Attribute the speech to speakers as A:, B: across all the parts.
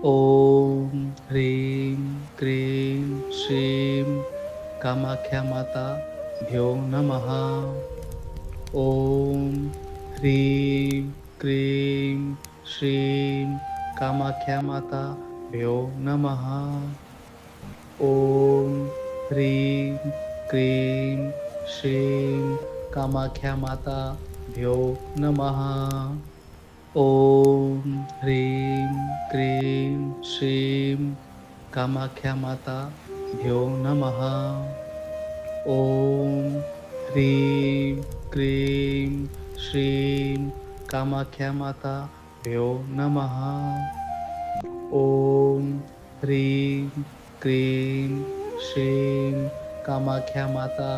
A: ओम ह्रीं क्रीं श्रीं कामाख्या माता भ्यो नमः. ओम ह्रीं क्रीं श्रीं कामाख्या माता भ्यो नमः. ओम ह्रीं क्रीं श्रीं कामाख्या माता भ्यो नमः. ओम ह्रीं क्रीं श्रीं कामाख्या माता भ्यो नमः. ओम ह्रीं क्रीं श्रीं कामाख्या माता भ्यो नमः. ओम ह्रीं क्रीं श्रीं कामाख्या माता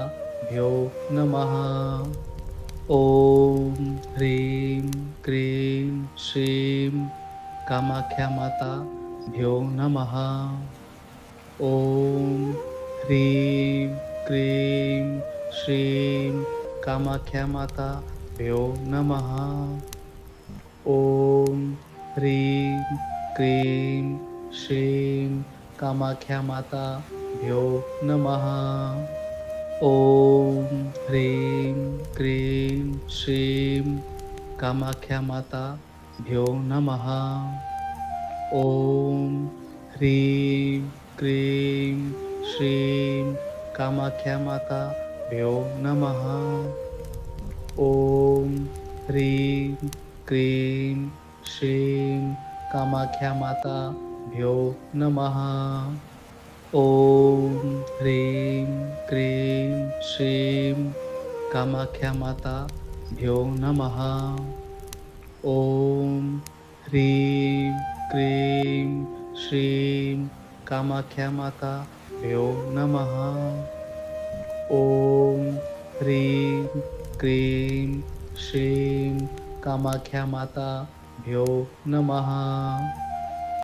A: भ्यो नमः. ओम ह्रीं क्रीं श्रीं कामाख्या माता भ्यो नमः. ओम ह्रीं क्रीं श्रीं कामाख्या माता भ्यो नमः. ओम ह्रीं क्रीं श्रीं कामाख्या माता भ्यो नमः. ओम ह्रीं क्रीं श्रीं कामाख्या माता भ्यो नमः. ओम ह्रीं क्रीं श्रीं कामाख्या माता भ्यो नमः. ओम ह्रीं क्रीं श्रीं कामाख्या माता भ्यो नमः. ओम ह्रीं क्रीं श्रीं कामाख्या माता भ्यो नमः. ओम ह्रीं क्रीं श्रीं कामाख्या माता भ्यो नमः. ओम ह्रीं क्रीं श्रीं कामाख्या माता भ्यो नमः.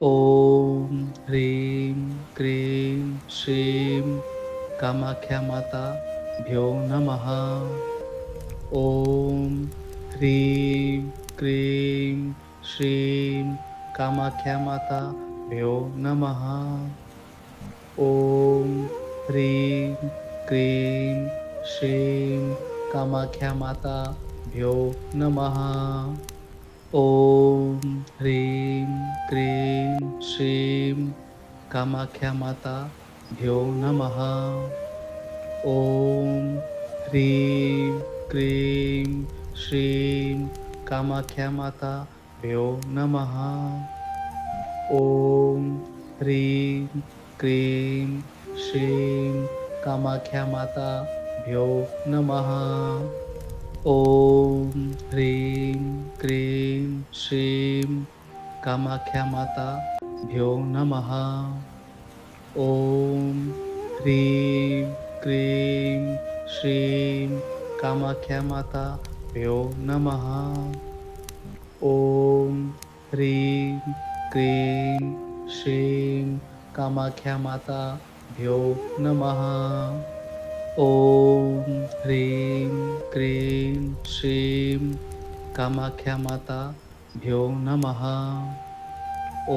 A: ओम ह्रीं क्रीं श्रीं कामाख्या माता भ्यो नमः. ओम ह्रीं क्रीं श्रीं कामाख्या माता भ्यो नमः. ओम ह्रीं क्रीं श्रीं कामाख्या माता भ्यो नमः. ओम ह्रीं क्रीं श्रीं कामाख्या माता भ्यो नमः. ओम ह्रीं क्रीं श्रीं कामाख्या माता भ्यो नमः. ओम ह्रीं क्रीं श्रीं कामाख्या माता भ्यो नमः. ओम ह्रीं क्रीं श्रीं कामाख्या माता भ्यो नमः. ओम ह्रीं क्रीं श्रीं कामाख्या माता भ्यो नमः. ओम ह्रीं क्रीं श्रीं कामाख्या माता भ्यो नमः. ओम ह्रीं क्रीं श्रीं कामाख्या माता भ्यो नमः.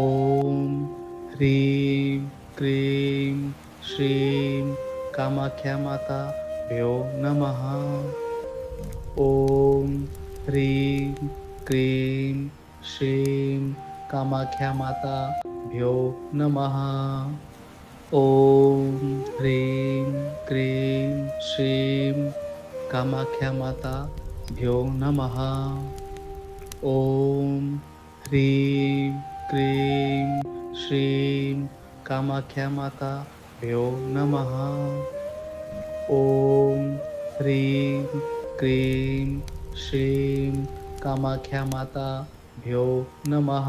A: ओम ह्रीं क्रीं श्रीं कामाख्या माता भ्यो नमः. ओम ह्रीं क्रीं श्रीं कामाख्या माता भ्यो नमः. ओम ह्रीं क्रीं श्रीं कामाख्या माता भ्यो नमः. ओम ह्रीं क्रीं श्रीं कामाख्या माता भ्यो नमः. ओम ह्रीं क्रीं श्रीं कामाख्या माता भ्यो नमः.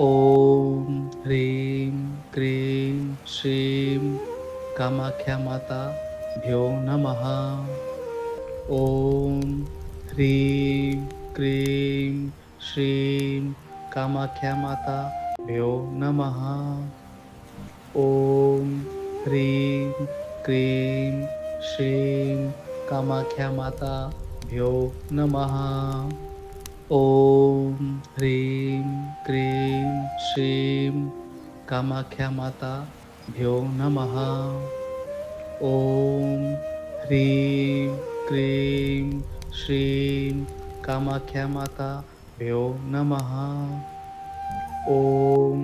A: ओम ह्रीं क्रीं श्रीं कामाख्या माता भ्यो नमः. ओम ह्रीं क्रीं श्रीं कामाख्या माता भ्यो नमः. ओम ह्रीं क्रीं श्रीं कामाख्या माता भ्यो नमः. ॐ ह्रीं क्रीं श्रीं कामाख्यामाताभ्यो नमः. ॐ ह्रीं क्रीं श्रीं कामाख्यामाताभ्यो नमः. ॐ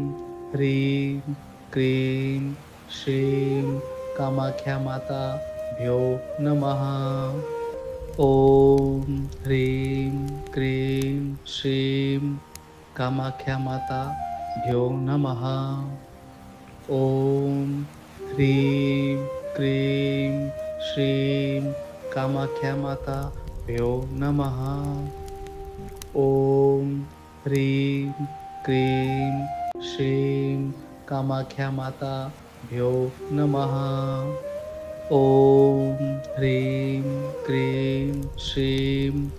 A: ह्रीं क्रीं श्रीं कामाख्यामाताभ्यो नमः. ॐ ह्रीं क्रीं श्रीं कामाख्यामाताभ्यो नमः. ॐ ह्रीं क्रीं श्रीं कामाख्यामाताभ्यो नमः. ॐ ह्रीं क्रीं श्रीं कामाख्यामाताभ्यो नमः. ॐ ह्रीं क्रीं श्रीं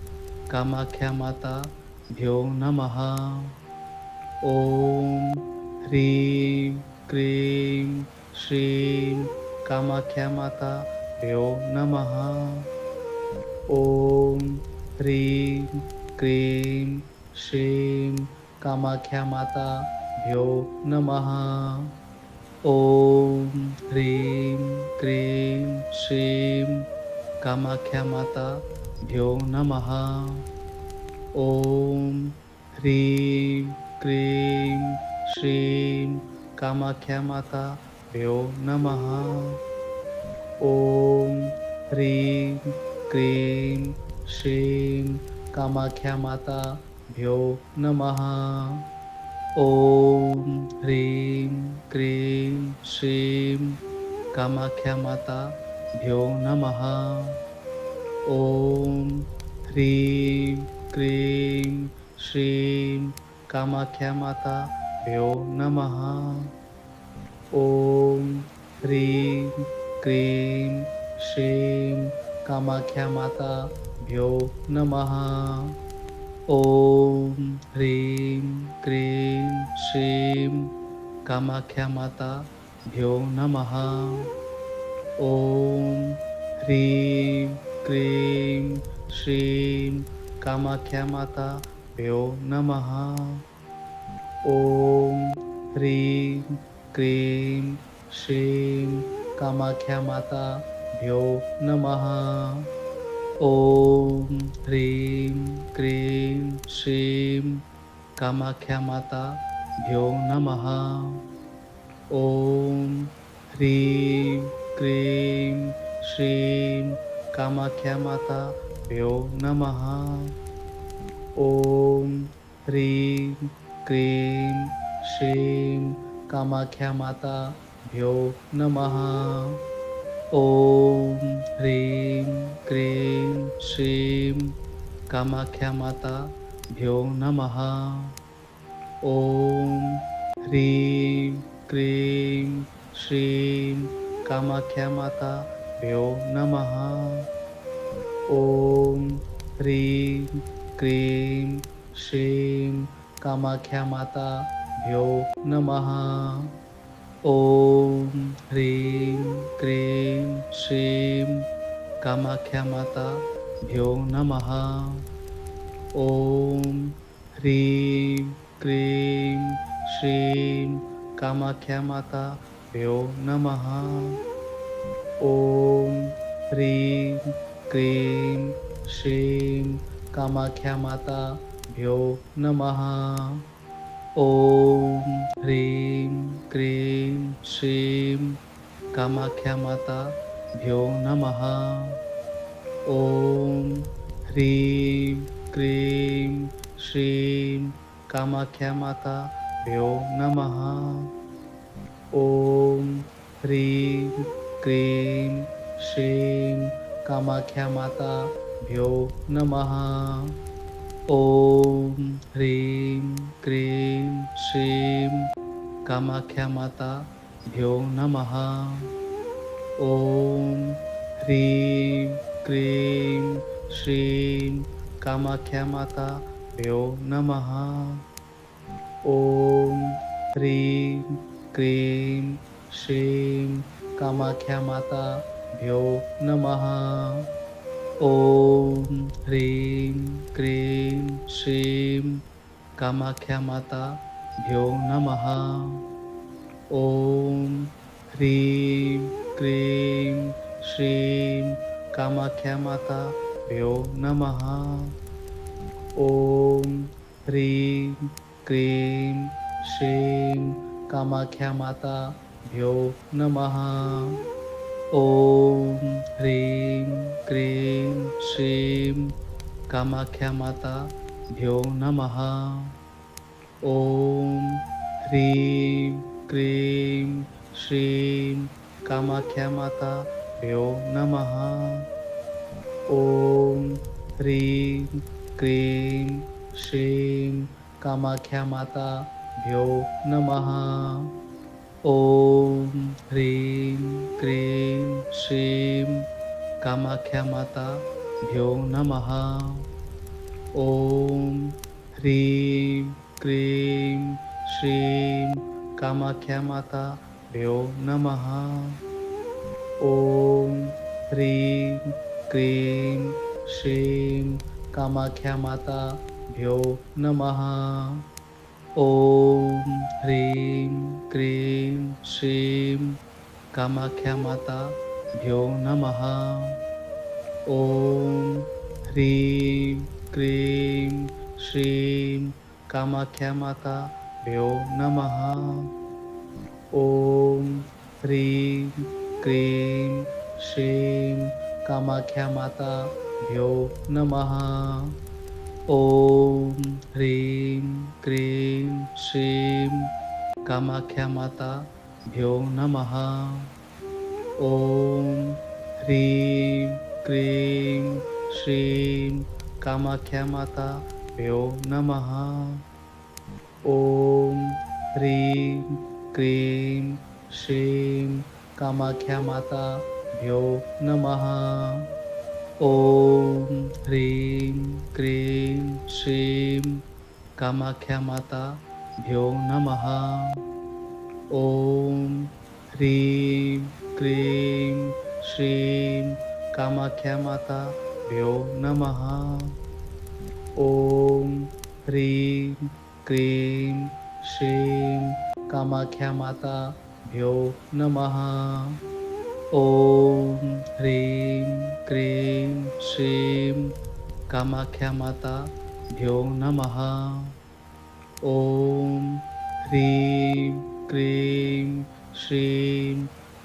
A: कामाख्यामाताभ्यो नमः. ॐ ह्रीं क्रीं श्रीं कामाख्यामाताभ्यो नमः. ॐ ह्रीं क्रीं श्रीं कामाख्यामाताभ्यो नमः. ॐ ह्रीं क्रीं श्रीं कामाख्यामाताभ्यो नमः. ॐ ह्रीं क्रीं श्रीं कामाख्यामाताभ्यो नमः. ॐ ह्रीं क्रीं श्रीं कामाख्यामाताभ्यो नमः. ॐ ह्रीं क्रीं श्रीं कामाख्यामाताभ्यो नमः. ॐ ह्रीं क्रीं श्रीं कामाख्यामाताभ्यो नमः. ॐ ह्रीं क्रीं श्रीं कामाख्यामाताभ्यो नमः. ॐ ह्रीं क्रीं श्रीं कामाख्यामाताभ्यो नमः. ॐ ह्रीं क्रीं श्रीं कामाख्यामाताभ्यो नमः. ॐ ह्रीं क्रीं श्रीं कामाख्यामाताभ्यो नमः. ॐ ह्रीं क्रीं श्रीं कामाख्यामाताभ्यो नमः. ॐ ह्रीं क्रीं श्रीं कामाख्यामाताभ्यो नमः. ॐ ह्रीं क्रीं श्रीं कामाख्यामाताभ्यो नमः. ॐ ह्रीं क्रीं श्रीं कामाख्यामाताभ्यो नमः. ॐ ह्रीं क्रीं श्रीं कामाख्यामाताभ्यो नमः. ॐ ह्रीं क्रीं श्रीं कामाख्यामाताभ्यो नमः. ॐ ह्रीं क्रीं श्रीं कामाख्यामाताभ्यो नमः. ॐ ह्रीं क्रीं श्रीं कामाख्यामाताभ्यो नमः. ॐ ह्रीं क्रीं श्रीं कामाख्यामाताभ्यो नमः. ॐ ह्रीं क्रीं श्रीं कामाख्यामाताभ्यो नमः. ॐ ह्रीं क्रीं श्रीं कामाख्यामाताभ्यो नमः. ॐ ह्रीं क्रीं श्रीं कामाख्यामाताभ्यो नमः. ॐ ह्रीं क्रीं श्रीं कामाख्यामाताभ्यो नमः. ॐ ह्रीं क्रीं श्रीं कामाख्यामाताभ्यो नमः. ॐ ह्रीं क्रीं श्रीं कामाख्यामाताभ्यो नमः. ओम ह्रीं क्रीं श्रीं कामाख्या माता भ्यो नमः. ओम ह्रीं क्रीं श्रीं कामाख्या माता भ्यो नमः. ओम ह्रीं क्रीं श्रीं कामाख्या माता भ्यो नमः. ओम ह्रीं क्रीं श्रीं कामाख्या माता भ्यो नमः. ओम ह्रीं क्रीं श्रीं कामाख्या माता भ्यो नमः. ओम ह्रीं क्रीं श्रीं कामाख्या माता भ्यो नमः. ओम ह्रीं क्रीं श्रीं कामाख्या माता भ्यो नमः. ओम ह्रीं क्रीं श्रीं कामाख्या माता भ्यो नमः. ओम ह्रीं क्रीं श्रीं कामाख्या माता भ्यो नमः. ओम ह्रीं क्रीं श्रीं कामाख्या माता भ्यो नमः. ओम ह्रीं क्रीं श्रीं कामाख्या माता भ्यो नमः. ओम ह्रीं क्रीं श्रीं कामाख्या माता भ्यो नमः. ओम ह्रीं क्रीं श्रीं कामाख्या माता भ्यो नमः. ओम ह्रीं क्रीं श्रीं कामाख्या माता भ्यो नमः. ओम ह्रीं क्रीं श्रीं कामाख्या माता भ्यो नमः. ओम ह्रीं क्रीं श्रीं कामाख्या माता भ्यो नमः. ओम ह्रीं क्रीं श्रीं कामाख्या माता भ्यो नमः. ओम ह्रीं क्रीं श्रीं कामाख्या माता भ्यो नमः. ओम ह्रीं क्रीं श्रीं कामाख्या माता भ्यो नमः. ओम ह्रीं क्रीं श्रीं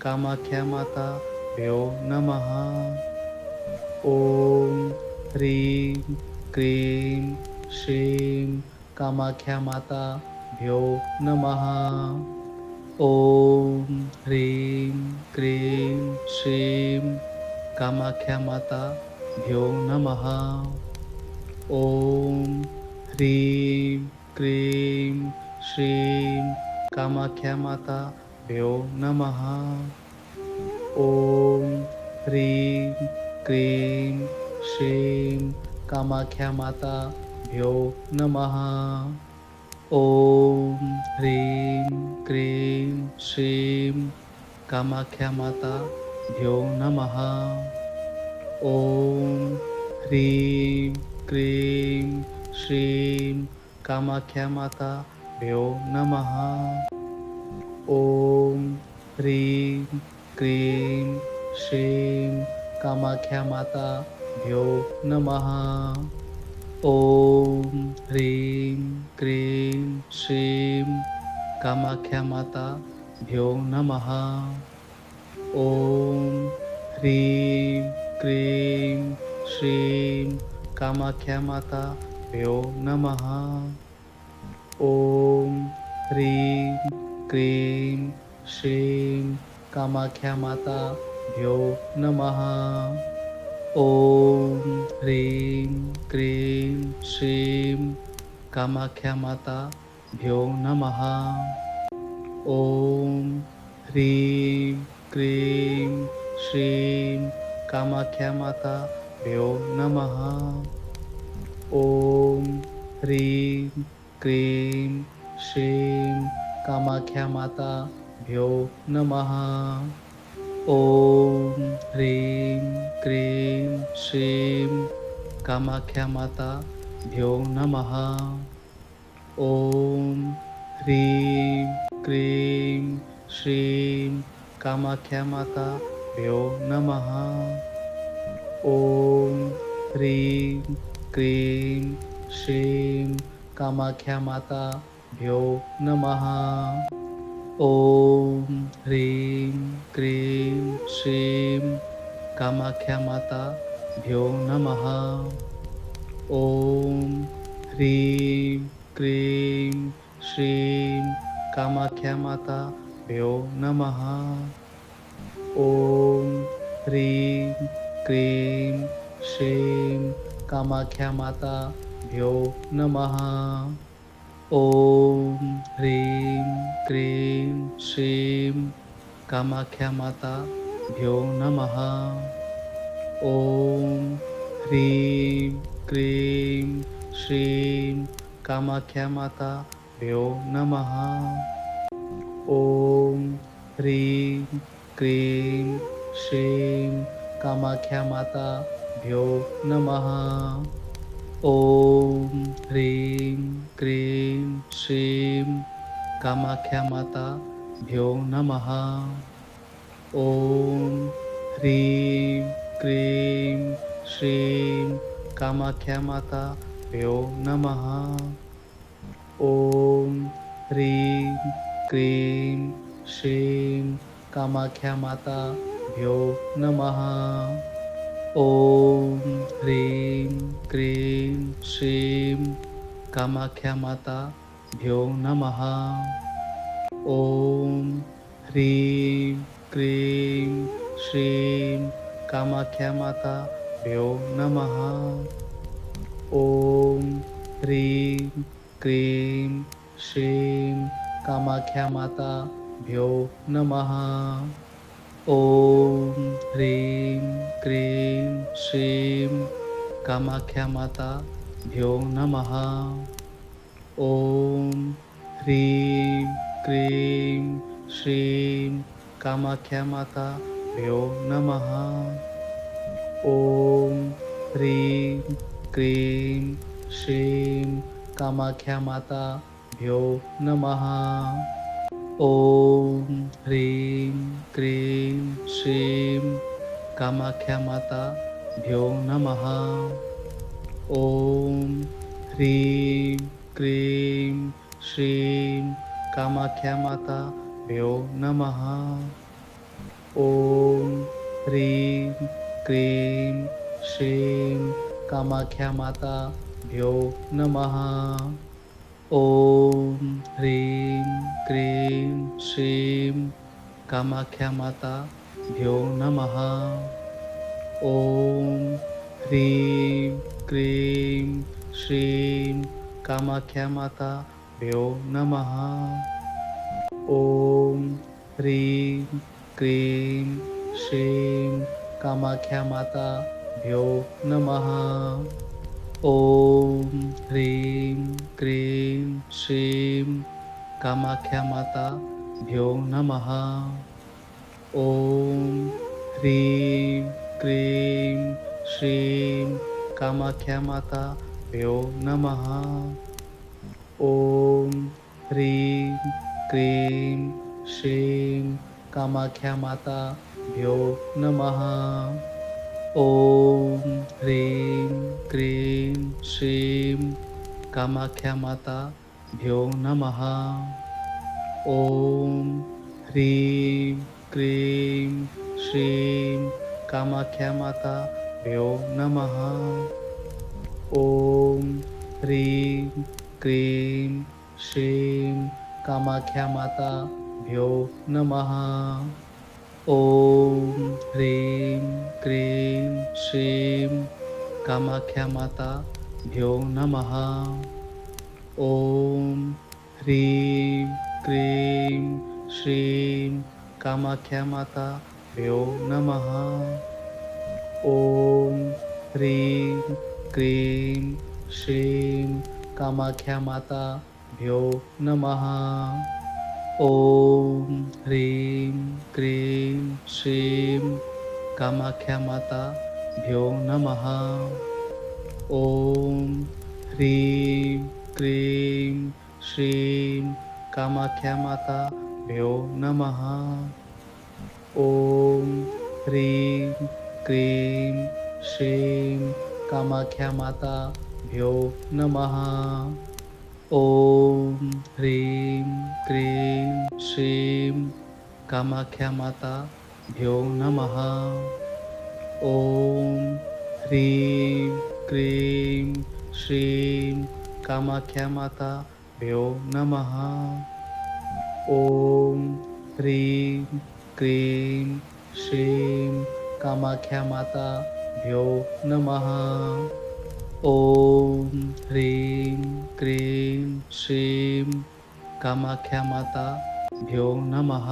A: कामाख्या माता भ्यो नमः. ओम ह्रीं क्रीं श्रीं कामाख्या माता भ्यो नमः. ओम ह्रीं क्रीं श्रीं कामाख्या माता भ्यो नमः. ओम ह्रीं क्रीं श्रीं कामाख्या माता भ्यो नमः. ओम ह्रीं क्रीं श्रीं कामाख्या माता भ्यो नमः. ओम ह्रीं क्रीं श्रीं कामाख्या माता भ्यो नमः. ओम ह्रीं क्रीं श्रीं कामाख्या माता भ्यो नमः. ओम ह्रीं क्रीं श्रीं कामाख्या माता भ्यो नमः. ओम ह्रीं क्रीं श्रीं कामाख्या माता भ्यो नमः. ओम ह्रीं क्रीं श्रीं कामाख्या माता भ्यो नमः. ओम ह्रीं क्रीं श्रीं कामाख्या माता भ्यो नमः. ओम ह्रीं क्रीं श्रीं कामाख्या माता भ्यो नमः. ओम ह्रीं क्रीं श्रीं कामाख्या माता भ्यो नमः. ओम ह्रीं क्रीं श्रीं कामाख्या माता भ्यो नमः. ॐ ह्रीं क्रीं श्रीं कामाख्या माता भ्यो नमः. ॐ ह्रीं क्रीं श्रीं कामाख्या माता भ्यो नमः. ॐ ह्रीं क्रीं श्रीं कामाख्या माता भ्यो नमः. ॐ ह्रीं क्रीं श्रीं कामाख्या माता भ्यो नमः. ॐ ह्रीं क्रीं श्रीं कामाख्या माता भ्यो नमः. ॐ ह्रीं क्रीं श्रीं कामाख्या माता भ्यो नमः. ॐ ह्रीं क्रीं श्रीं कामाख्या माता भ्यो नमः. ॐ ह्रीं क्रीं श्रीं कामाख्या माता भ्यो नमः. ॐ ह्रीं क्रीं श्रीं कामाख्या माता भ्यो नमः. ॐ ह्रीं क्रीं श्रीं कामाख्या माता भ्यो नमः. ॐ ह्रीं क्रीं श्रीं कामाख्या माता भ्यो नमः. ॐ ह्रीं क्रीं श्रीं कामाख्या माता भ्यो नमः. ॐ ह्रीं क्रीं श्रीं कामाख्या माता भ्यो नमः. ॐ ह्रीं क्रीं श्रीं कामाख्या माता भ्यो नमः. ॐ ह्रीं क्रीं श्रीं कामाख्या माता भ्यो नमः. ॐ ह्रीं क्रीं श्रीं कामाख्या माता भ्यो नमः. ॐ ह्रीं क्रीं श्रीं कामाख्या माता भ्यो नमः. ॐ ह्रीं क्रीं श्रीं कामाख्या माता भ्यो नमः. ॐ ह्रीं क्रीं श्रीं कामाख्या माता भ्यो नमः. ॐ ह्रीं क्रीं श्रीं कामाख्या माता भ्यो नमः. ॐ ह्रीं क्रीं श्रीं कामाख्या माता भ्यो नमः. ॐ ह्रीं क्रीं श्रीं कामाख्या माता भ्यो नमः. ॐ ह्रीं क्रीं श्रीं कामाख्या माता भ्यो नमः. ॐ ह्रीं क्रीं श्रीं कामाख्या माता भ्यो नमः. ॐ ह्रीं क्रीं श्रीं कामाख्या माता भ्यो नमः. ॐ ह्रीं क्रीं श्रीं कामाख्या माता भ्यो नमः. ॐ ह्रीं क्रीं श्रीं कामाख्या माता भ्यो नमः. ॐ ह्रीं क्रीं श्रीं कामाख्या माता भ्यो नमः. ॐ ह्रीं क्रीं श्रीं कामाख्या माता भ्यो नमः. ॐ ह्रीं क्रीं श्रीं कामाख्या माता भ्यो नमः. ॐ ह्रीं क्रीं श्रीं कामाख्या माता भ्यो नमः. ॐ ह्रीं क्रीं श्रीं कामाख्या माता भ्यो नमः. ॐ ह्रीं क्रीं श्रीं कामाख्या माता भ्यो नमः. ॐ ह्रीं क्रीं श्रीं कामाख्या माता भ्यो नमः. ॐ ह्रीं क्रीं श्रीं कामाख्या माता भ्यो नमः. ॐ ह्रीं क्रीं श्रीं कामाख्या माता भ्यो नमः. ॐ ह्रीं क्रीं श्रीं कामाख्या माता भ्यो नमः. ॐ ह्रीं क्रीं श्रीं कामाख्या माता भ्यो नमः. ॐ ह्रीं क्रीं श्रीं कामाख्या माता भ्यो नमः. ॐ ह्रीं क्रीं श्रीं कामाख्या माता भ्यो नमः.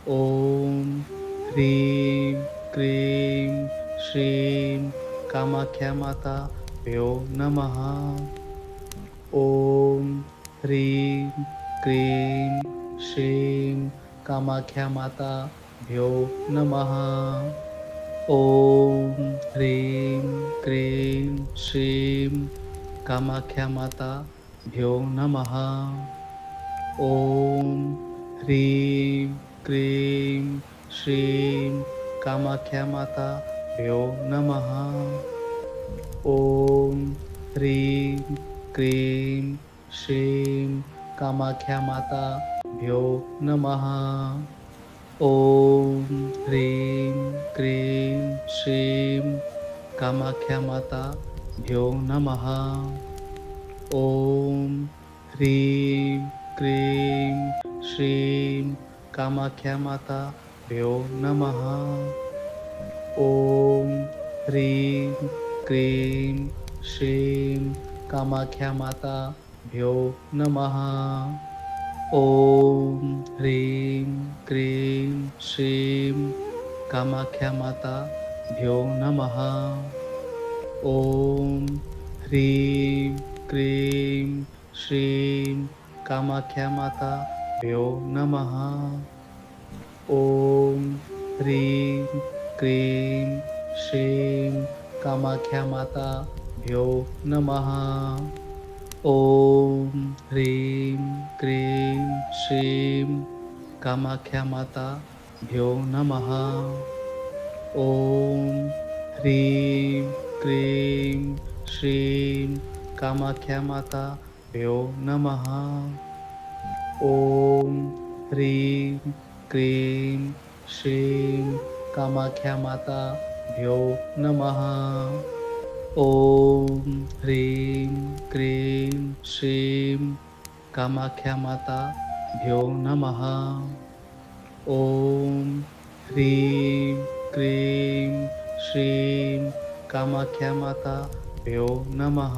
A: ॐ ह्रीं क्रीं श्रीं कामाख्या माता भ्यो नमः. ॐ ह्रीं क्रीं श्रीं कामाख्या माता भ्यो नमः. ॐ ह्रीं क्रीं श्रीं कामाख्या माता भ्यो नमः. ॐ ह्रीं क्रीं श्रीं कामाख्या माता भ्यो नमः. ॐ ह्रीं क्रीं श्रीं कामाख्या माता भ्यो नमः. ॐ ह्रीं क्रीं श्रीं कामाख्या माता भ्यो नमः. ॐ ह्रीं क्रीं श्रीं कामाख्या माता भ्यो नमः. ॐ ह्रीं क्रीं श्रीं कामाख्या माता भ्यो नमः. ॐ ह्रीं क्रीं श्रीं कामाख्या माता भ्यो नमः. ॐ ह्रीं क्रीं श्रीं कामाख्या माता भ्यो नमः. ॐ ह्रीं क्रीं श्रीं कामाख्या माता भ्यो नमः. ॐ ह्रीं क्रीं श्रीं कामाख्या माता भ्यो नमः. ॐ ह्रीं क्रीं श्रीं कामाख्या माता भ्यो नमः. ॐ ह्रीं क्रीं श्रीं कामाख्या माता भ्यो नमः. ॐ ह्रीं क्रीं श्रीं कामाख्या माता भ्यो नमः. ॐ ह्रीं क्रीं श्रीं कामाख्या माता भ्यो नमः.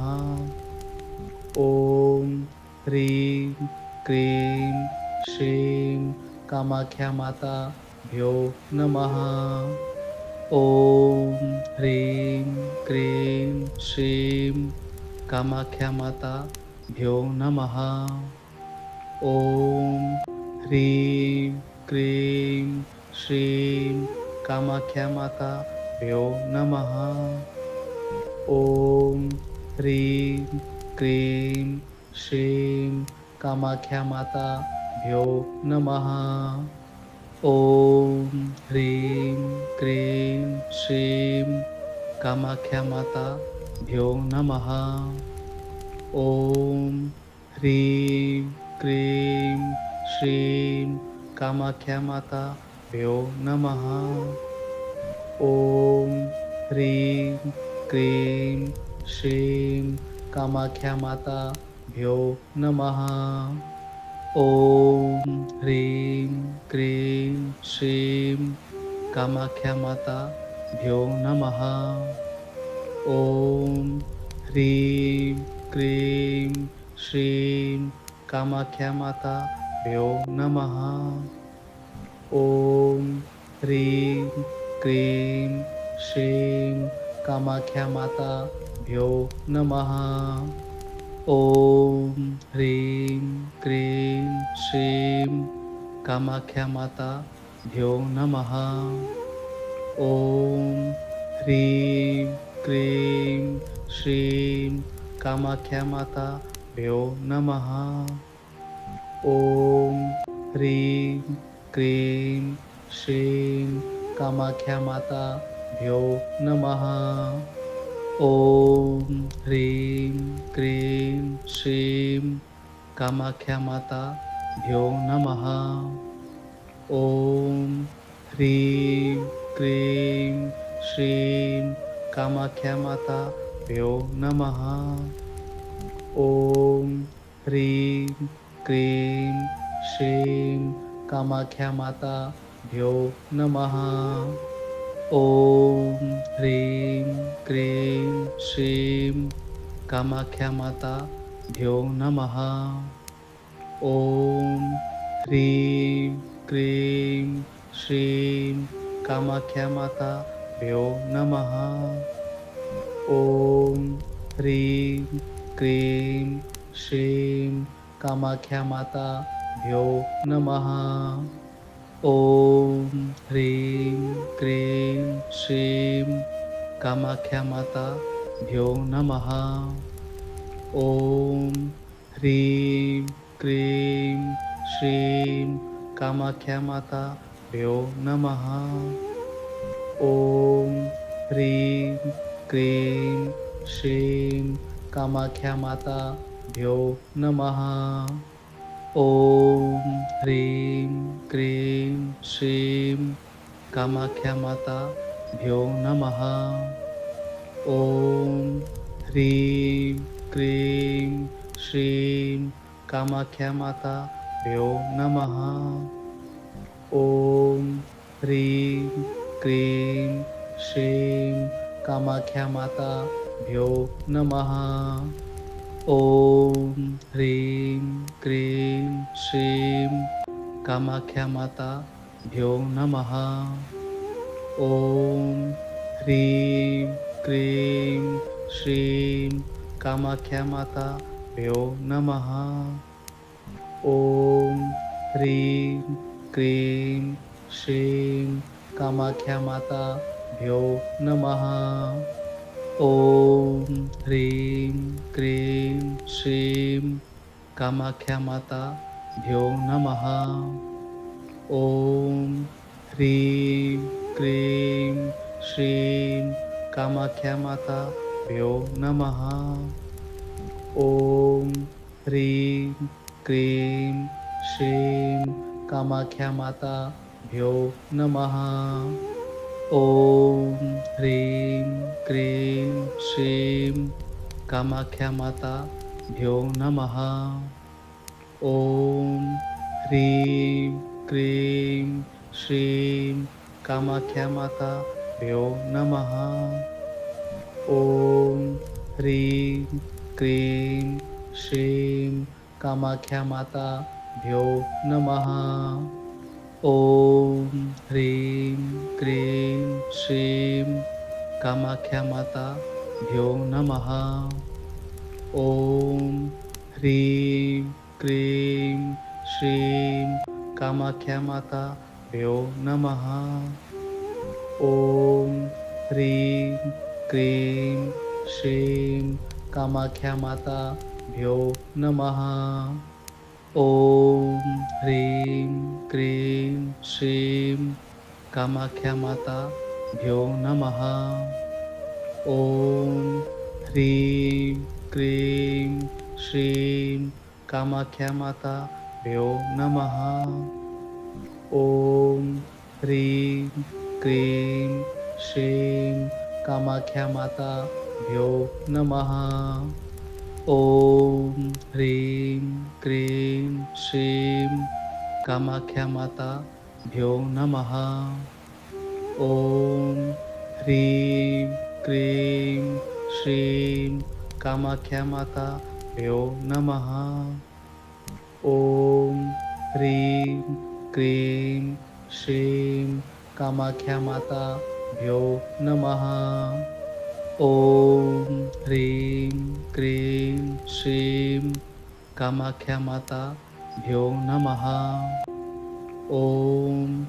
A: ॐ ह्रीं क्रीं श्रीं कामाख्या माता भ्यो नमः. ॐ ह्रीं क्रीं श्रीं कामाख्या माता भ्यो नमः. ॐ ह्रीं क्रीं श्रीं कामाख्या माता भ्यो नमः. ॐ ह्रीं क्रीं श्रीं कामाख्या माता भ्यो नमः. ॐ ह्रीं क्रीं श्रीं कामाख्या माता भ्यो नमः. ॐ ह्रीं क्रीं श्रीं कामाख्या माता भ्यो नमः. ॐ ह्रीं क्रीं श्रीं कामाख्या माता भ्यो नमः. ॐ ह्रीं क्रीं श्रीं कामाख्या माता भ्यो नमः. ॐ ह्रीं क्रीं श्रीं कामाख्या माता भ्यो नमः. ॐ ह्रीं क्रीं श्रीं कामाख्या माता भ्यो नमः. ॐ ह्रीं क्रीं श्रीं कामाख्या माता भ्यो नमः. ॐ ह्रीं क्रीं श्रीं कामाख्या माता भ्यो नमः. ॐ ह्रीं क्रीं श्रीं कामाख्या माता भ्यो नमः. ॐ ह्रीं क्रीं श्रीं कामाख्या माता भ्यो नमः. ॐ ह्रीं क्रीं श्रीं कामाख्या माता भ्यो नमः. ॐ ह्रीं क्रीं श्रीं कामाख्या माता भ्यो नमः. ॐ ह्रीं क्रीं श्रीं कामाख्या माता भ्यो नमः. ॐ ह्रीं क्रीं श्रीं कामाख्या माता भ्यो नमः. ॐ ह्रीं क्रीं श्रीं कामाख्या माता भ्यो नमः. ॐ ह्रीं क्रीं श्रीं कामाख्या माता भ्यो नमः. ॐ ह्रीं क्रीं श्रीं कामाख्या माता भ्यो नमः. ॐ ह्रीं क्रीं श्रीं कामाख्या माता भ्यो नमः. ॐ ह्रीं क्रीं श्रीं कामाख्या माता भ्यो नमः. ॐ ह्रीं क्रीं श्रीं कामाख्या माता भ्यो नमः. ॐ ह्रीं क्रीं श्रीं कामाख्या माता भ्यो नमः. ॐ ह्रीं क्रीं श्रीं कामाख्या माता भ्यो नमः. ॐ ह्रीं क्रीं श्रीं कामाख्या माता भ्यो नमः. ॐ ह्रीं क्रीं श्रीं कामाख्या माता भ्यो नमः. ॐ ह्रीं क्रीं श्रीं कामाख्या माता भ्यो नमः. ॐ ह्रीं क्रीं श्रीं कामाख्या माता भ्यो नमः. ॐ ह्रीं क्रीं श्रीं कामाख्या माता भ्यो नमः. ॐ ह्रीं क्रीं श्रीं कामाख्या माता भ्यो नमः. ॐ ह्रीं क्रीं श्रीं कामाख्या माता भ्यो नमः. ॐ ह्रीं क्रीं श्रीं कामाख्या माता भ्यो नमः. ॐ ह्रीं क्रीं श्रीं कामाख्या माता भ्यो नमः. ॐ ह्रीं क्रीं श्रीं कामाख्या माता भ्यो नमः. ॐ ह्रीं क्रीं श्रीं कामाख्या माता भ्यो नमः. ॐ ह्रीं क्रीं श्रीं कामाख्या माता भ्यो नमः. ॐ ह्रीं क्रीं श्रीं कामाख्या माता भ्यो नमः. ॐ ह्रीं क्रीं श्रीं कामाख्या माता भ्यो नमः. ॐ ह्रीं क्रीं श्रीं कामाख्या माता भ्यो नमः. ॐ ह्रीं क्रीं श्रीं कामाख्या माता भ्यो नमः. ॐ ह्रीं क्रीं श्रीं कामाख्या माता भ्यो नमः. ॐ ह्रीं क्रीं श्रीं कामाख्या माता भ्यो नमः. ॐ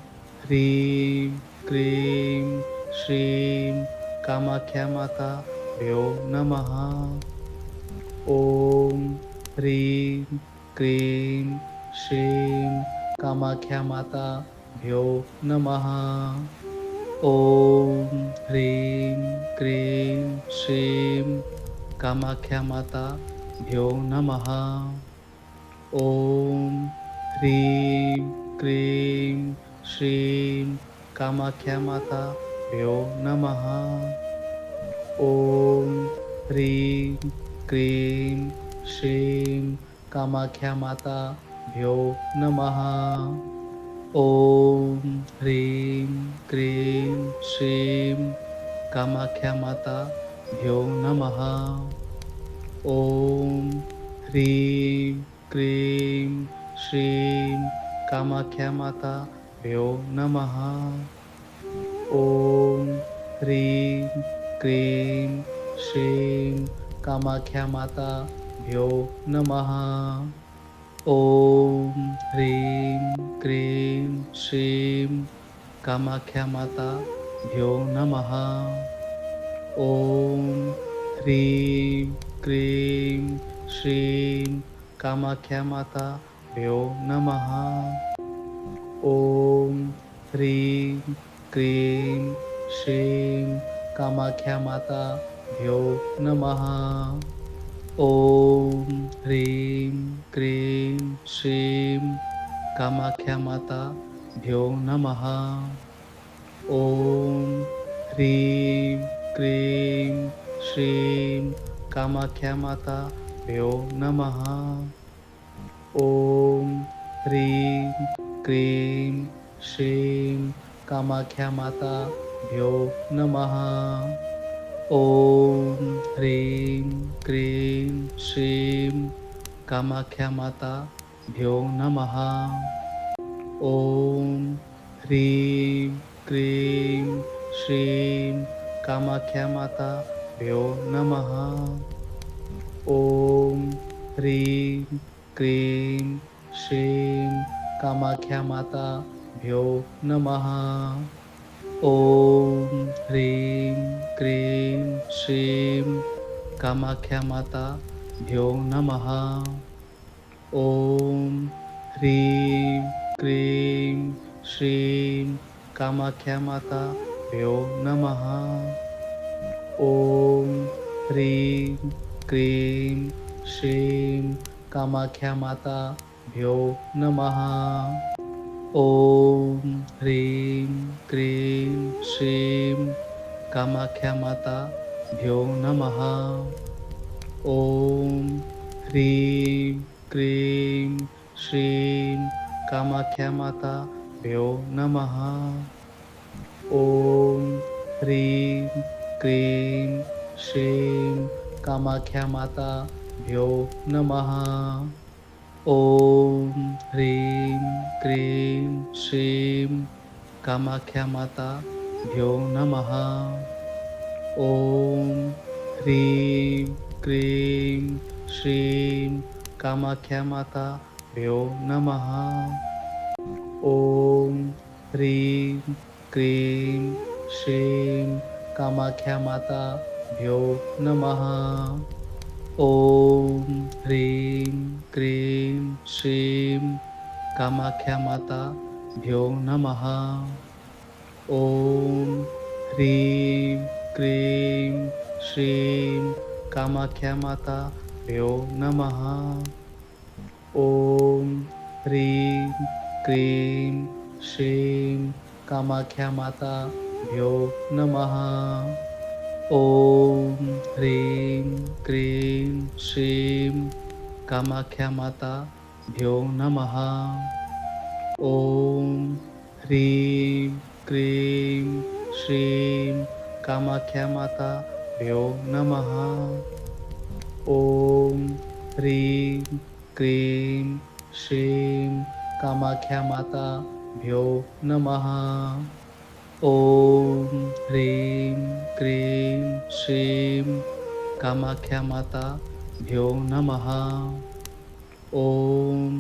A: ह्रीं क्रीं श्रीं कामाख्या माता भ्यो नमः. ॐ ह्रीं क्रीं श्रीं कामाख्या माता भ्यो नमः. ॐ ह्रीं क्रीं श्रीं कामाख्या माता भ्यो नमः. ॐ ह्रीं क्रीं श्रीं कामाख्या माता भ्यो नमः. ॐ ह्रीं क्रीं श्रीं कामाख्या माता भ्यो नमः. ॐ ह्रीं क्रीं श्रीं कामाख्या माता भ्यो नमः. ॐ ह्रीं क्रीं श्रीं कामाख्या माता भ्यो नमः. ॐ ह्रीं क्रीं श्रीं कामाख्या माता भ्यो नमः. ॐ ह्रीं क्रीं श्रीं कामाख्या माता भ्यो नमः. ॐ ह्रीं क्रीं श्रीं कामाख्या माता भ्यो नमः. ॐ ह्रीं क्रीं श्रीं कामाख्या माता भ्यो नमः. ॐ ह्रीं क्रीं श्रीं कामाख्या माता भ्यो नमः. ॐ ह्रीं क्रीं श्रीं कामाख्या माता भ्यो नमः. ॐ ह्रीं क्रीं श्रीं कामाख्या माता भ्यो नमः. ॐ ह्रीं क्रीं श्रीं कामाख्या माता भ्यो नमः. ॐ ह्रीं क्रीं श्रीं कामाख्या माता भ्यो नमः. ॐ ह्रीं क्रीं श्रीं कामाख्या माता भ्यो नमः. ॐ ह्रीं क्रीं श्रीं कामाख्या माता भ्यो नमः. ॐ ह्रीं क्रीं श्रीं कामाख्या माता भ्यो नमः. ॐ ह्रीं क्रीं श्रीं कामाख्या माता भ्यो नमः. ॐ ह्रीं क्रीं श्रीं कामाख्या माता भ्यो नमः. ॐ ह्रीं क्रीं श्रीं कामाख्या माता भ्यो नमः. ॐ ह्रीं क्रीं श्रीं कामाख्या माता भ्यो नमः. ॐ ह्रीं क्रीं श्रीं कामाख्या माता भ्यो नमः. ॐ ह्रीं क्रीं श्रीं कामाख्या माता भ्यो नमः. ॐ ह्रीं क्रीं श्रीं कामाख्या माता भ्यो नमः. ॐ ह्रीं क्रीं श्रीं कामाख्या माता भ्यो नमः. ॐ ह्रीं क्रीं श्रीं कामाख्या माता भ्यो नमः. ॐ ह्रीं क्रीं श्रीं कामाख्या माता भ्यो नमः. ॐ ह्रीं क्रीं श्रीं कामाख्या माता भ्यो नमः. ॐ ह्रीं क्रीं श्रीं कामाख्या माता भ्यो नमः. ॐ ह्रीं क्रीं श्रीं कामाख्या माता भ्यो नमः. ॐ ह्रीं क्रीं श्रीं कामाख्या माता भ्यो नमः. ॐ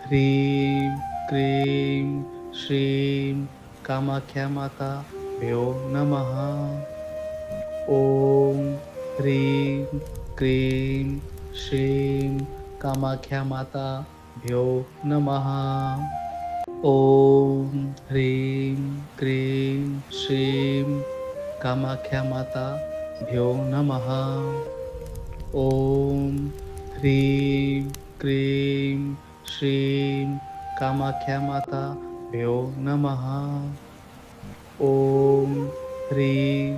A: ह्रीं क्रीं श्रीं कामाख्या माता भ्यो नमः. ओम ह्रीं क्रीं श्रीं कामाख्या माता भ्यो नमः. ओम ह्रीं क्रीं श्रीं कामाख्या माता भ्यो नमः. ओम ह्रीं क्रीं श्रीं कामाख्या माता भ्यो नमः. ओम ह्रीं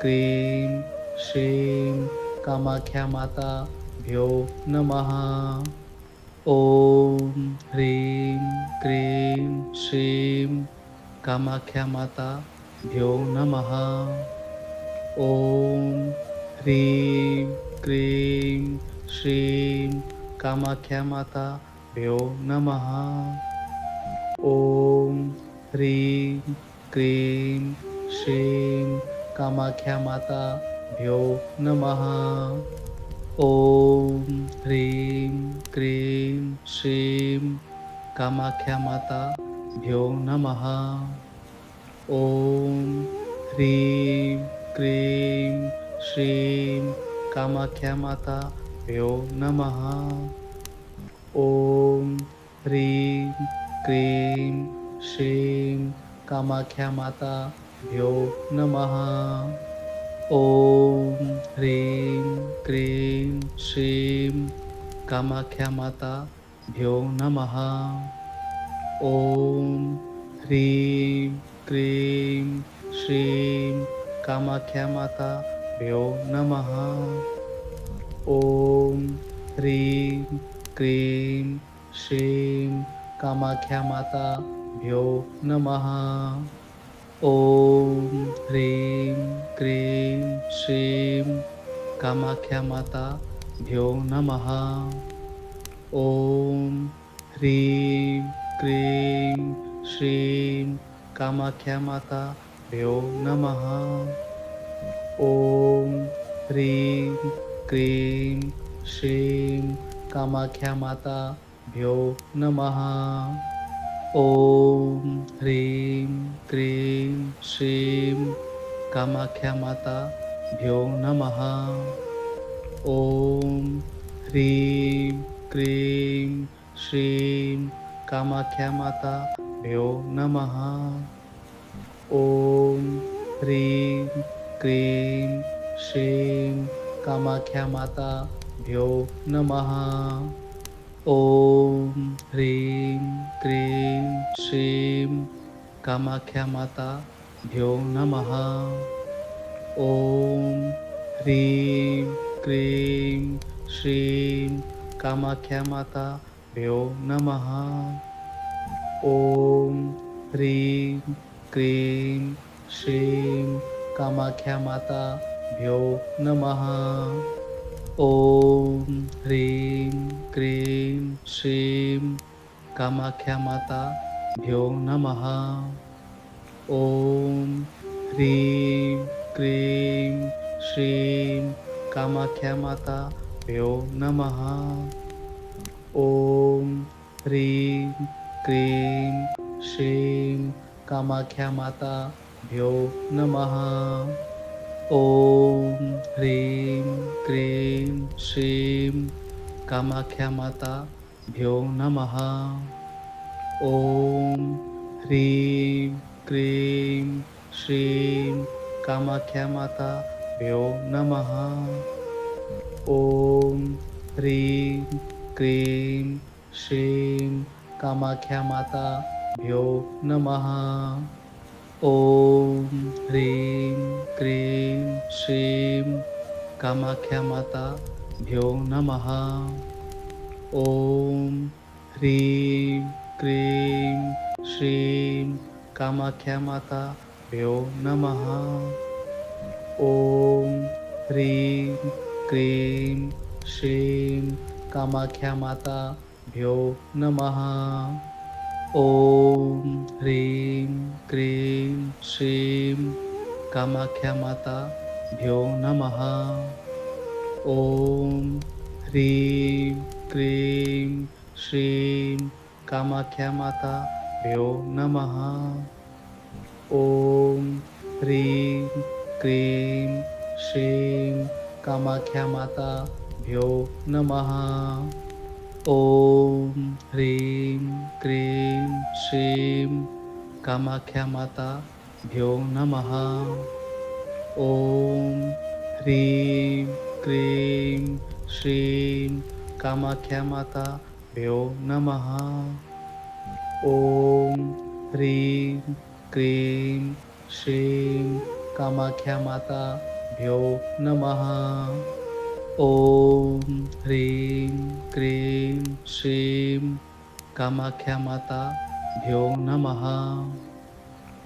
A: क्रीं श्रीं कामाख्या माता भ्यो नमः. ओम ह्रीं क्रीं श्रीं कामाख्या माता भ्यो नमः. ओम ह्रीं क्रीं श्रीं कामाख्या माता भ्यो नमः. ओम ह्रीं क्रीं श्रीं कामाख्या माता भ्यो नमः. ओम ह्रीं क्रीं श्रीं कामाख्या माता भ्यो नमः. ओम ह्रीं क्रीं श्रीं कामाख्या माता भ्यो नमः. ओम ह्रीं क्रीं श्रीं कामाख्या माता भ्यो नमः. ओम ह्रीं क्रीं श्रीं कामाख्या माता भ्यो नमः. ओम ह्रीं क्रीं श्रीं कामाख्या माता भ्यो नमः. ओम ह्रीं क्रीं श्रीं कामाख्या माता भ्यो नमः. ओम ह्रीं क्रीं श्रीं कामाख्या माता भ्यो नमः. ओम ह्रीं क्रीं श्रीं कामाख्या माता भ्यो नमः. ओम ह्रीं क्रीं श्रीं कामाख्या माता भ्यो नमः. ओम ह्रीं क्रीं श्रीं कामाख्या माता भ्यो नमः. ओम ह्रीं क्रीं श्रीं कामाख्या माता भ्यो नमः. ओम ह्रीं क्रीं श्रीं कामाख्या माता भ्यो नमः. ओम ह्रीं क्रीं श्रीं कामाख्या माता भ्यो नमः. ओम ह्रीं क्रीं श्रीं कामाख्या माता भ्यो नमः. ओम ह्रीं क्रीं श्रीं कामाख्या माता भ्यो नमः. ओम ह्रीं क्रीं श्रीं कामाख्या माता भ्यो नमः. ओम ह्रीं क्रीं श्रीं कामाख्या माता भ्यो नमः. ओम ह्रीं क्रीं श्रीं कामाख्या माता भ्यो नमः. ओम ह्रीं क्रीं श्रीं कामाख्या माता भ्यो नमः. ओम ह्रीं क्रीं श्रीं कामाख्या माता भ्यो नमः. ओम ह्रीं क्रीं श्रीं कामाख्या माता भ्यो नमः. ओम ह्रीं क्रीं श्रीं कामाख्या माता भ्यो नमः. ओम ह्रीं क्रीं श्रीं कामाख्या माता भ्यो नमः. ओम ह्रीं क्रीं श्रीं कामाख्या माता भ्यो नमः. ओम ह्रीं क्रीं श्रीं कामाख्या माता भ्यो नमः. ओम ह्रीं क्रीं श्रीं कामाख्या माता भ्यो नमः. ॐ ह्रीं क्रीं श्रीं कामाख्यामाताभ्यो नमः। ॐ ह्रीं क्रीं श्रीं कामाख्यामाताभ्यो नमः। ॐ ह्रीं क्रीं श्रीं कामाख्यामाताभ्यो नमः। ॐ ह्रीं क्रीं श्रीं कामाख्यामाताभ्यो नमः। ॐ ह्रीं क्रीं श्रीं कामाख्यामाताभ्यो नमः।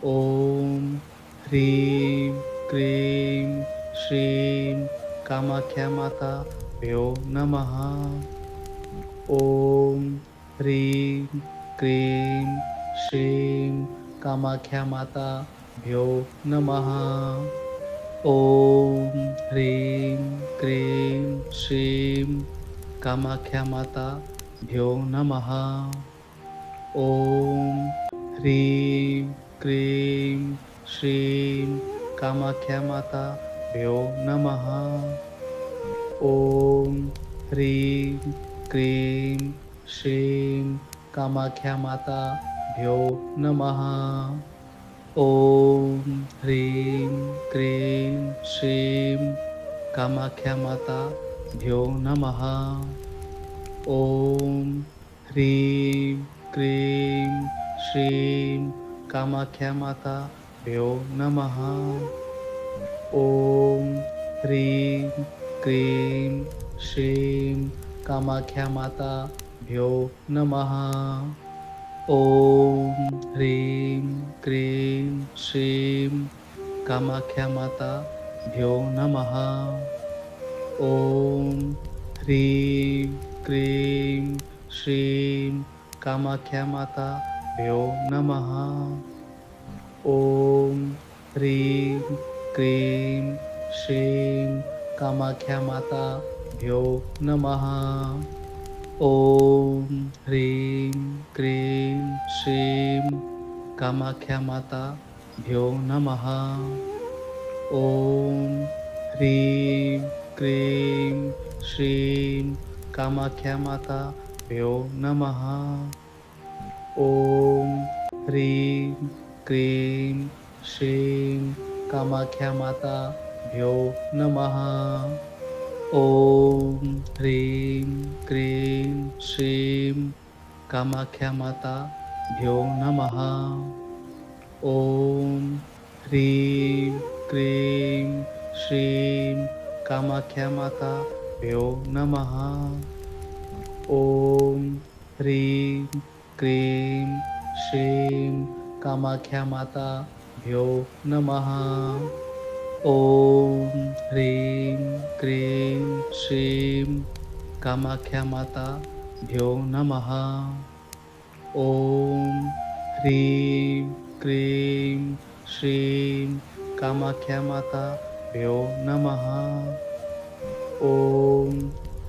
A: ॐ ह्रीं क्रीं श्रीं कामाख्यामाताभ्यो नमः। ॐ ह्रीं क्रीं श्रीं कामाख्यामाताभ्यो नमः। ॐ ह्रीं क्रीं श्रीं कामाख्यामाताभ्यो नमः। ॐ ह्रीं क्रीं श्रीं कामाख्यामाताभ्यो नमः। ॐ ह्रीं क्रीं श्रीं कामाख्यामाताभ्यो नमः। ॐ ह्रीं क्रीं श्रीं कामाख्यामाताभ्यो नमः। ॐ ह्रीं क्रीं श्रीं कामाख्यामाताभ्यो नमः। ॐ ह्रीं क्रीं श्रीं कामाख्यामाताभ्यो नमः। ॐ ह्रीं क्रीं श्रीं कामाख्यामाताभ्यो नमः। ॐ ह्रीं क्रीं श्रीं कामाख्यामाताभ्यो नमः। ॐ ह्रीं क्रीं श्रीं कामाख्यामाताभ्यो नमः। ॐ ह्रीं क्रीं श्रीं कामाख्यामाताभ्यो नमः। ॐ ह्रीं क्रीं श्रीं कामाख्यामाताभ्यो नमः। ॐ ह्रीं क्रीं श्रीं कामाख्यामाताभ्यो नमः। ॐ ह्रीं क्रीं श्रीं कामाख्यामाताभ्यो नमः। ॐ ह्रीं क्रीं श्रीं कामाख्यामाताभ्यो नमः। ॐ ह्रीं क्रीं श्रीं कामाख्यामाताभ्यो नमः। ॐ ह्रीं क्रीं श्रीं कामाख्यामाताभ्यो नमः। ॐ ह्रीं क्रीं श्रीं कामाख्यामाताभ्यो नमः। ॐ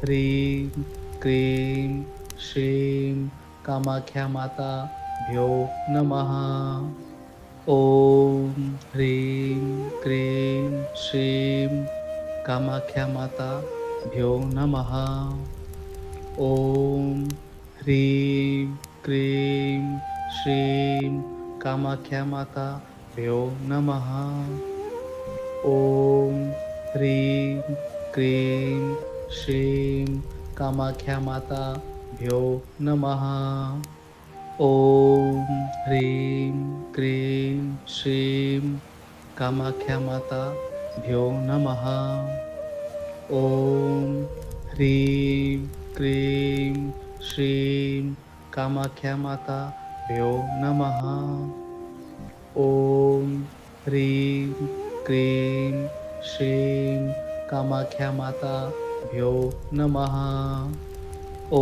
A: ह्रीं क्रीं श्रीं कामाख्यामाताभ्यो नमः। ॐ ह्रीं क्रीं श्रीं कामाख्यामाताभ्यो नमः। ॐ ह्रीं क्रीं श्रीं कामाख्यामाताभ्यो नमः। ॐ ह्रीं क्रीं श्रीं कामाख्यामाताभ्यो नमः। ॐ ह्रीं क्रीं श्रीं कामाख्यामाताभ्यो नमः। ॐ ह्रीं क्रीं श्रीं कामाख्यामाताभ्यो नमः। ॐ ह्रीं क्रीं श्रीं कामाख्यामाताभ्यो नमः। ॐ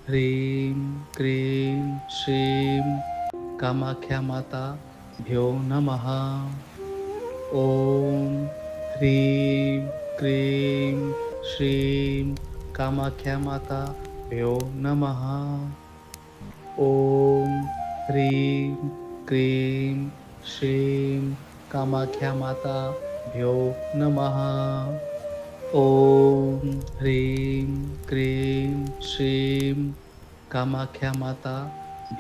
A: ह्रीं क्रीं श्रीं कामाख्यामाताभ्यो नमः। ॐ ह्रीं क्रीं श्रीं कामाख्यामाताभ्यो नमः। ॐ ह्रीं क्रीं श्रीं कामाख्या माता भ्यो नमः. ॐ ह्रीं क्रीं श्रीं कामाख्या माता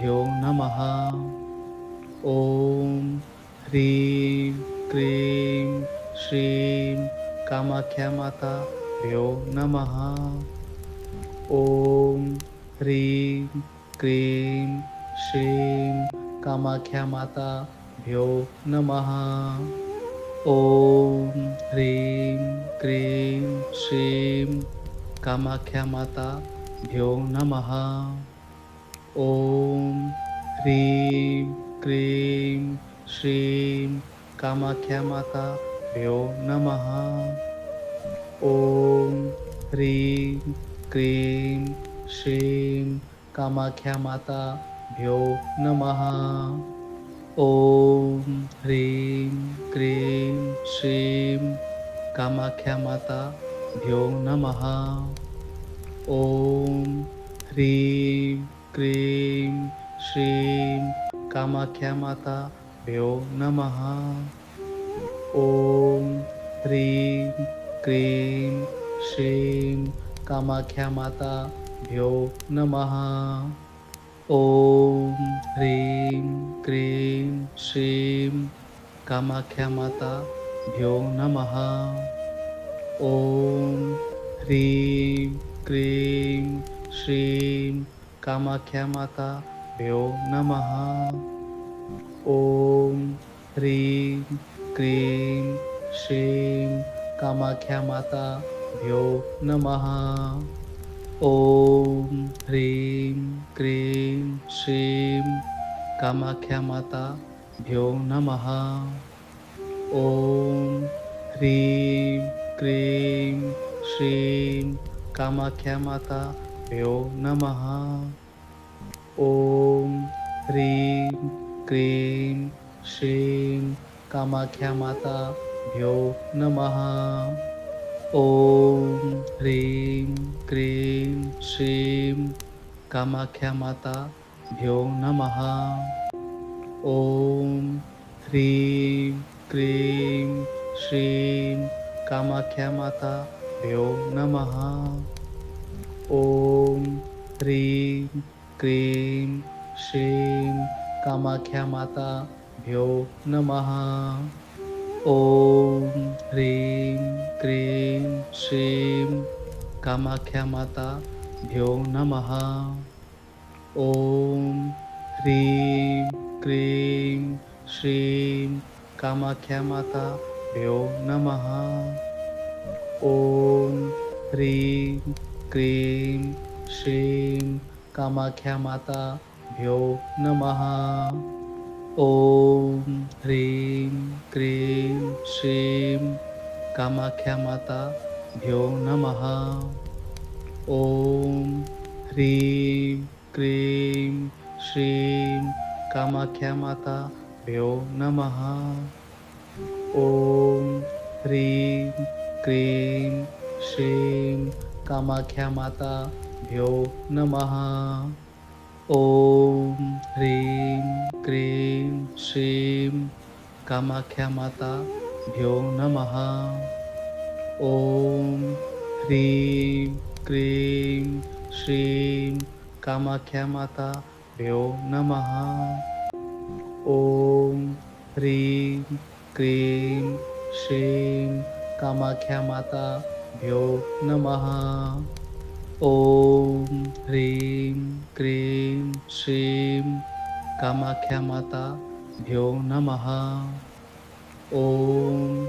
A: भ्यो नमः. ॐ ह्रीं क्रीं श्रीं कामाख्या माता भ्यो नमः. ॐ ह्रीं क्रीं श्रीं कामाख्या माता भ्यो नमः. ॐ ह्रीं क्रीं श्रीं कामाख्या माता भ्यो नमः. ॐ ह्रीं क्रीं श्रीं कामाख्या माता भ्यो नमः. ॐ ह्रीं क्रीं श्रीं कामाख्या माता भ्यो नमः. ॐ ह्रीं क्रीं श्रीं कामाख्या माता भ्यो नमः. ॐ ह्रीं क्रीं श्रीं कामाख्या माता भ्यो नमः. ॐ ह्रीं क्रीं श्रीं कामाख्या माता भ्यो नमः. ॐ ह्रीं क्रीं श्रीं कामाख्या माता भ्यो नमः. ॐ ह्रीं क्रीं श्रीं कामाख्या माता भ्यो नमः. ॐ ह्रीं क्रीं श्रीं कामाख्या माता भ्यो नमः. ॐ ह्रीं क्रीं श्रीं कामाख्या माता भ्यो नमः. ॐ ह्रीं क्रीं श्रीं कामाख्या माता भ्यो नमः. ॐ ह्रीं क्रीं श्रीं कामाख्या माता भ्यो नमः. ॐ ह्रीं क्रीं श्रीं कामाख्या माता भ्यो नमः. ॐ ह्रीं क्रीं श्रीं कामाख्या माता भ्यो नमः. ॐ ह्रीं क्रीं श्रीं कामाख्या माता भ्यो नमः. ॐ ह्रीं क्रीं श्रीं कामाख्या माता भ्यो नमः. ॐ ह्रीं क्रीं श्रीं कामाख्या माता भ्यो नमः. ॐ ह्रीं क्रीं श्रीं कामाख्या माता भ्यो नमः. ॐ ह्रीं क्रीं श्रीं कामाख्या माता भ्यो नमः. ॐ ह्रीं क्रीं श्रीं कामाख्या माता भ्यो नमः. ॐ ह्रीं क्रीं श्रीं कामाख्या माता भ्यो नमः. ॐ ह्रीं क्रीं श्रीं कामाख्या माता भ्यो नमः. ॐ ह्रीं क्रीं श्रीं कामाख्या माता भ्यो नमः. ॐ ह्रीं क्रीं श्रीं कामाख्या माता भ्यो नमः. ॐ ह्रीं क्रीं श्रीं कामाख्या माता भ्यो नमः. ॐ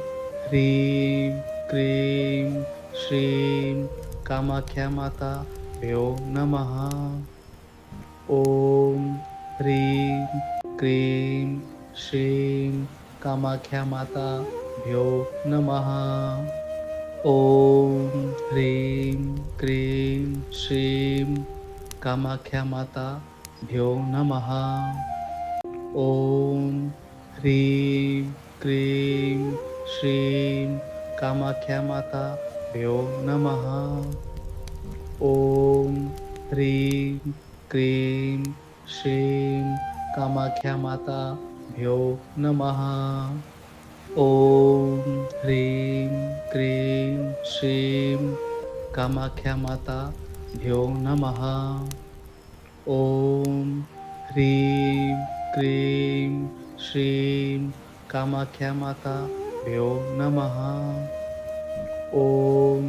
A: ह्रीं क्रीं श्रीं कामाख्या माता भ्यो नमः. ॐ ह्रीं क्रीं श्रीं कामाख्या माता भ्यो नमः. ॐ ह्रीं क्रीं श्रीं कामाख्या माता भ्यो नमः. ॐ ह्रीं क्रीं श्रीं कामाख्या माता भ्यो नमः. ॐ ह्रीं क्रीं श्रीं कामाख्या माता भ्यो नमः. ॐ ह्रीं क्रीं श्रीं कामाख्यामाता भ्यो नमः. ॐ ह्रीं क्रीं श्रीं कामाख्यामाता भ्यो नमः. ॐ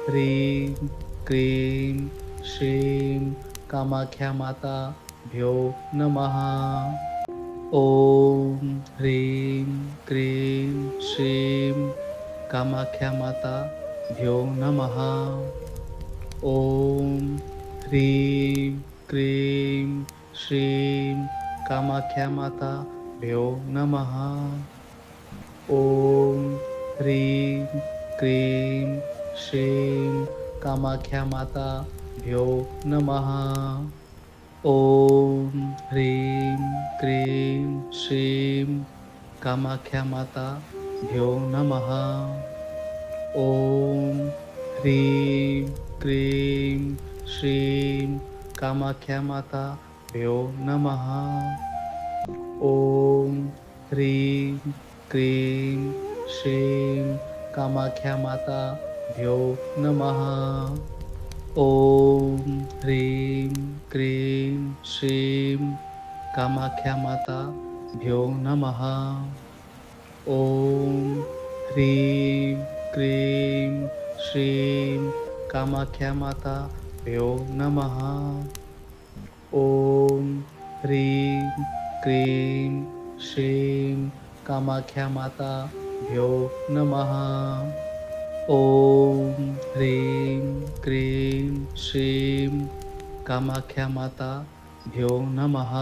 A: ह्रीं क्रीं श्रीं कामाख्यामाता भ्यो नमः. ॐ ह्रीं क्रीं श्रीं कामाख्यामाता भ्यो नमः. ॐ ह्रीं क्रीं श्रीं कामाख्यामाता भ्यो नमः. ॐ ह्रीं क्रीं श्रीं कामाख्यामाता भ्यो नमः. ॐ ह्रीं क्रीं श्रीं कामाख्यामाता भ्यो नमः. ॐ ह्रीं क्रीं श्रीं कामाख्यामाता भ्यो नमः. ॐ ह्रीं क्रीं श्रीं कामाख्यामाता भ्यो नमः. ॐ ह्रीं क्रीं श्रीं कामाख्यामाता भ्यो नमः. ॐ ह्रीं क्रीं श्रीं कामाख्यामाता भ्यो नमः. ॐ ह्रीं क्रीं श्रीं कामाख्यामाता भ्यो नमः. ॐ ह्रीं क्रीं श्रीं कामाख्यामाता भ्यो नमः. ॐ ह्रीं क्रीं श्रीं कामाख्यामाता भ्यो नमः. ॐ ह्रीं क्रीं श्रीं कामाख्यामाता भ्यो नमः. ॐ ह्रीं क्रीं श्रीं कामाख्यामाता भ्यो नमः. ॐ ह्रीं क्रीं श्रीं कामाख्यामाता भ्यो नमः. ॐ ह्रीं क्रीं श्रीं कामाख्यामाता भ्यो नमः.